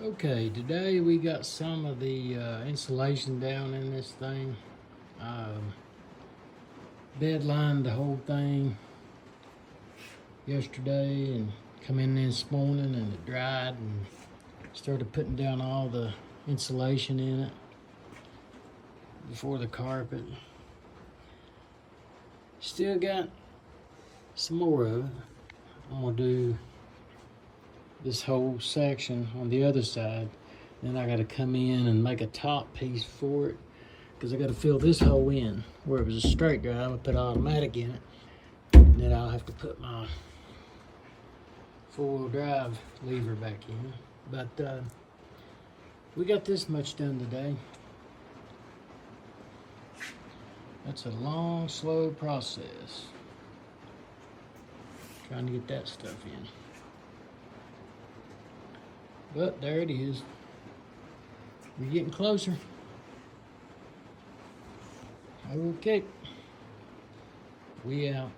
Okay, today we got some of the insulation down in this thing. Bed lined the whole thing yesterday and come in this morning and it dried and started putting down all the insulation in it before the carpet. Still got some more of it. I'm gonna do this whole section on the other side. Then I gotta come in and make a top piece for it because I gotta fill this hole in. Where it was a straight drive, I put automatic in it. And then I'll have to put my four-wheel drive lever back in. But we got this much done today. That's a long, slow process. Trying to get that stuff in. But there it is. We're getting closer. Okay. We out.